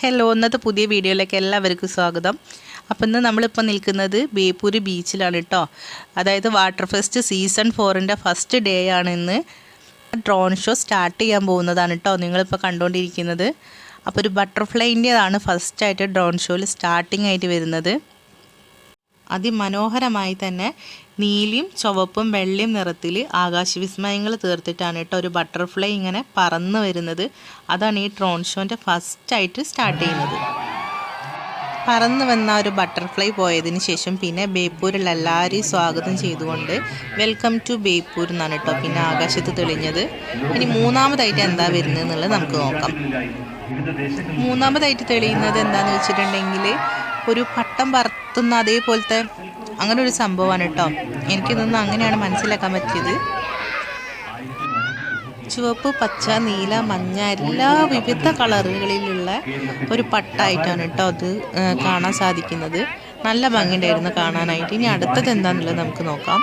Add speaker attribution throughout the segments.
Speaker 1: Hello, ഇന്നത്തെ പുതിയ വീഡിയോയിലേക്ക് എല്ലാവർക്കും സ്വാഗതം. അപ്പോൾ ഇന്ന് നമ്മളിപ്പോൾ നിൽക്കുന്നത് ബേപ്പൂർ ബീച്ചിലാണ് കേട്ടോ. അതായത് വാട്ടർ ഫെസ്റ്റ് സീസൺ 4ൻ്റെ ഫസ്റ്റ് ഡേ ആണ് ഇന്ന്. ഡ്രോൺ ഷോ സ്റ്റാർട്ട് ചെയ്യാൻ പോകുന്നതാണ് കേട്ടോ നിങ്ങളിപ്പോൾ കണ്ടുകൊണ്ടിരിക്കുന്നത്. അപ്പോൾ ഒരു ബട്ടർഫ്ലൈൻ്റെതാണ് ഫസ്റ്റായിട്ട് ഡ്രോൺ ഷോയിൽ സ്റ്റാർട്ടിംഗ് ആയിട്ട് വരുന്നത്. അതിമനോഹരമായി തന്നെ നീലയും ചുവപ്പും വെള്ളയും നിറത്തിൽ ആകാശവിസ്മയങ്ങൾ തീർത്തിട്ടാണ് കേട്ടോ ഒരു ബട്ടർഫ്ലൈ ഇങ്ങനെ പറന്ന് വരുന്നത്. അതാണ് ഈ ഡ്രോൺ ഷോൻ്റെ ഫസ്റ്റായിട്ട് സ്റ്റാർട്ട് ചെയ്യുന്നത്. പറന്ന് വന്ന ഒരു ബട്ടർഫ്ലൈ പോയതിന് ശേഷം പിന്നെ ബേപ്പൂരിൽ എല്ലാവരെയും സ്വാഗതം ചെയ്തുകൊണ്ട് വെൽക്കം ടു ബേപ്പൂർ എന്നാണ് കേട്ടോ പിന്നെ ആകാശത്ത് തെളിഞ്ഞത്. ഇനി മൂന്നാമതായിട്ട് എന്താ വരുന്നത് എന്നുള്ളത് നമുക്ക് നോക്കാം. മൂന്നാമതായിട്ട് തെളിയുന്നത് എന്താണെന്ന് വെച്ചിട്ടുണ്ടെങ്കിൽ ഒരു പട്ടം പറത്തുന്ന അതേപോലത്തെ അങ്ങനെ ഒരു സംഭവമാണ് കേട്ടോ. എനിക്കിതൊന്നും അങ്ങനെയാണ് മനസ്സിലാക്കാൻ പറ്റിയത്. ചുവപ്പ്, പച്ച, നീല, മഞ്ഞ എല്ലാ വിവിധ കളറുകളിലുള്ള ഒരു പട്ടായിട്ടാണ് കേട്ടോ അത് കാണാൻ സാധിക്കുന്നത്. നല്ല ഭംഗിയുണ്ടായിരുന്നു കാണാനായിട്ട്. ഇനി അടുത്തത് എന്താണെന്നുള്ളത് നമുക്ക് നോക്കാം.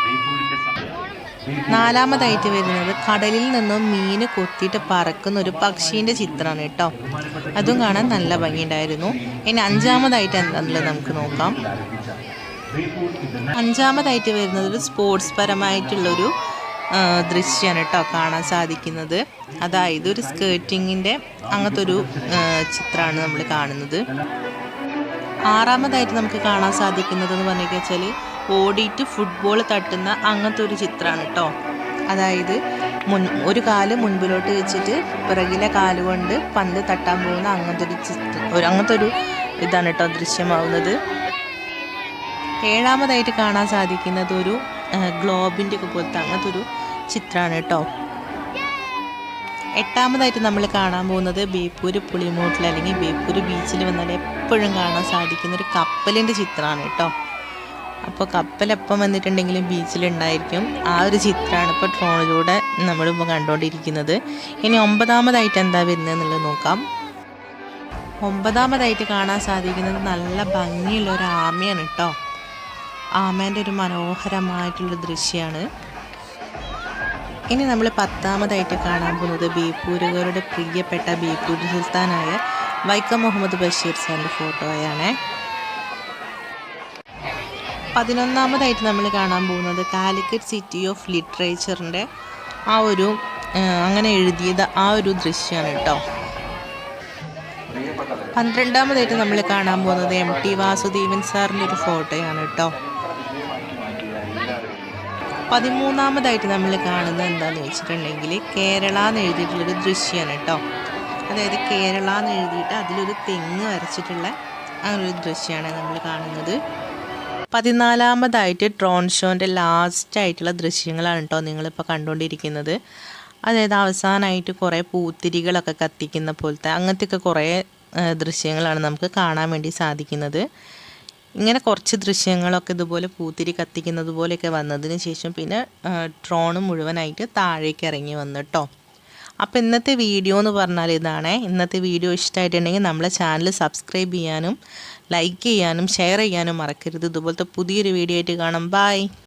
Speaker 1: നാലാമതായിട്ട് വരുന്നത് കടലിൽ നിന്നും മീൻ കൊത്തിയിട്ട് പറക്കുന്ന ഒരു പക്ഷീൻ്റെ ചിത്രമാണ് കേട്ടോ. അതും കാണാൻ നല്ല ഭംഗിയുണ്ടായിരുന്നു. ഇനി അഞ്ചാമതായിട്ട് എന്താണെന്നുള്ളത് നമുക്ക് നോക്കാം. അഞ്ചാമതായിട്ട് വരുന്നത് ഒരു സ്പോർട്സ് പരമായിട്ടുള്ളൊരു ദൃശ്യമാണ് കേട്ടോ കാണാൻ സാധിക്കുന്നത്. അതായത് ഒരു സ്കേർട്ടിങ്ങിൻ്റെ അങ്ങനത്തെ ഒരു ചിത്രമാണ് നമ്മൾ കാണുന്നത്. ആറാമതായിട്ട് നമുക്ക് കാണാൻ സാധിക്കുന്നതെന്ന് പറഞ്ഞു വെച്ചാൽ ഓടിയിട്ട് ഫുട്ബോൾ തട്ടുന്ന അങ്ങനത്തെ ഒരു ചിത്രമാണ് കേട്ടോ. അതായത് ഒരു കാല് മുൻപിലോട്ട് വെച്ചിട്ട് പിറകിലെ കാലുകൊണ്ട് പന്ത് തട്ടാൻ പോകുന്ന അങ്ങനത്തെ ഒരു ഇതാണ് കേട്ടോ ദൃശ്യമാവുന്നത്. ഏഴാമതായിട്ട് കാണാൻ സാധിക്കുന്നത് ഒരു ഗ്ലോബിൻ്റെ ഒക്കെ പോലത്തെ അങ്ങനത്തെ ഒരു ചിത്രമാണ് കേട്ടോ. എട്ടാമതായിട്ട് നമ്മൾ കാണാൻ പോകുന്നത് ബേപ്പൂർ പുളിമൂട്ടിൽ അല്ലെങ്കിൽ ബേപ്പൂർ ബീച്ചിൽ വന്നാൽ എപ്പോഴും കാണാൻ സാധിക്കുന്ന ഒരു കപ്പലിൻ്റെ ചിത്രമാണ് കേട്ടോ. അപ്പോൾ കപ്പൽ എപ്പം വന്നിട്ടുണ്ടെങ്കിലും ബീച്ചിലുണ്ടായിരിക്കും. ആ ഒരു ചിത്രമാണ് ഇപ്പോൾ ഡ്രോണിലൂടെ നമ്മളിപ്പോൾ കണ്ടുകൊണ്ടിരിക്കുന്നത്. ഇനി ഒമ്പതാമതായിട്ട് എന്താ വരുന്നത് എന്നുള്ളത് നോക്കാം. ഒമ്പതാമതായിട്ട് കാണാൻ സാധിക്കുന്നത് നല്ല ഭംഗിയുള്ള ഒരു ആമയാണ് കേട്ടോ. ആമേൻ്റെ ഒരു മനോഹരമായിട്ടുള്ള ദൃശ്യമാണ്. ഇനി നമ്മൾ പത്താമതായിട്ട് കാണാൻ പോകുന്നത് ബേപ്പൂരുകാരുടെ പ്രിയപ്പെട്ട ബേപ്പൂർ സുൽത്താനായ വൈക്കം മുഹമ്മദ് ബഷീർ സാറിൻ്റെ ഫോട്ടോയാണ്. 11ാമതായിട്ട് നമ്മൾ കാണാൻ പോകുന്നത് കാലിക്കറ്റ് സിറ്റി ഓഫ് ലിറ്ററേച്ചറിൻ്റെ അങ്ങനെ എഴുതിയത് ആ ഒരു ദൃശ്യമാണ് കേട്ടോ. 12ാമതായിട്ട് നമ്മൾ കാണാൻ പോകുന്നത് MT വാസുദേവൻ സാറിൻ്റെ ഒരു ഫോട്ടോയാണ് കേട്ടോ. 13ാമതായിട്ട് നമ്മൾ കാണുന്നത് എന്താണെന്ന് വെച്ചിട്ടുണ്ടെങ്കിൽ കേരള എന്ന് എഴുതിയിട്ടുള്ളൊരു ദൃശ്യമാണ് കേട്ടോ. അതായത് കേരള എന്ന് എഴുതിയിട്ട് അതിലൊരു തെങ്ങ് വരച്ചിട്ടുള്ള അങ്ങനൊരു ദൃശ്യമാണ് നമ്മൾ കാണുന്നത്. 14ാമതായിട്ട് ഡ്രോൺ ഷോൻ്റെ ലാസ്റ്റായിട്ടുള്ള ദൃശ്യങ്ങളാണ് കേട്ടോ നിങ്ങളിപ്പോൾ കണ്ടുകൊണ്ടിരിക്കുന്നത്. അതായത് അവസാനമായിട്ട് കുറേ പൂത്തിരികളൊക്കെ കത്തിക്കുന്ന പോലത്തെ അങ്ങനത്തെയൊക്കെ കുറേ ദൃശ്യങ്ങളാണ് നമുക്ക് കാണാൻ വേണ്ടി സാധിക്കുന്നത്. ഇങ്ങനെ കുറച്ച് ദൃശ്യങ്ങളൊക്കെ ഇതുപോലെ പൂത്തിരി കത്തിക്കുന്നത് പോലെയൊക്കെ വന്നതിന് ശേഷം പിന്നെ ഡ്രോൺ മുഴുവനായിട്ട് താഴേക്ക് ഇറങ്ങി വന്നു കേട്ടോ. അപ്പോൾ ഇന്നത്തെ വീഡിയോ എന്ന് പറഞ്ഞാൽ ഇതാണ്. ഇന്നത്തെ വീഡിയോ ഇഷ്ടമായിട്ടുണ്ടെങ്കിൽ നമ്മളെ ചാനൽ സബ്സ്ക്രൈബ് ചെയ്യാനും ലൈക്ക് ചെയ്യാനും ഷെയർ ചെയ്യാനും മറക്കരുത്. ഇതുപോലത്തെ പുതിയൊരു വീഡിയോ ആയിട്ട് കാണാം. ബൈ.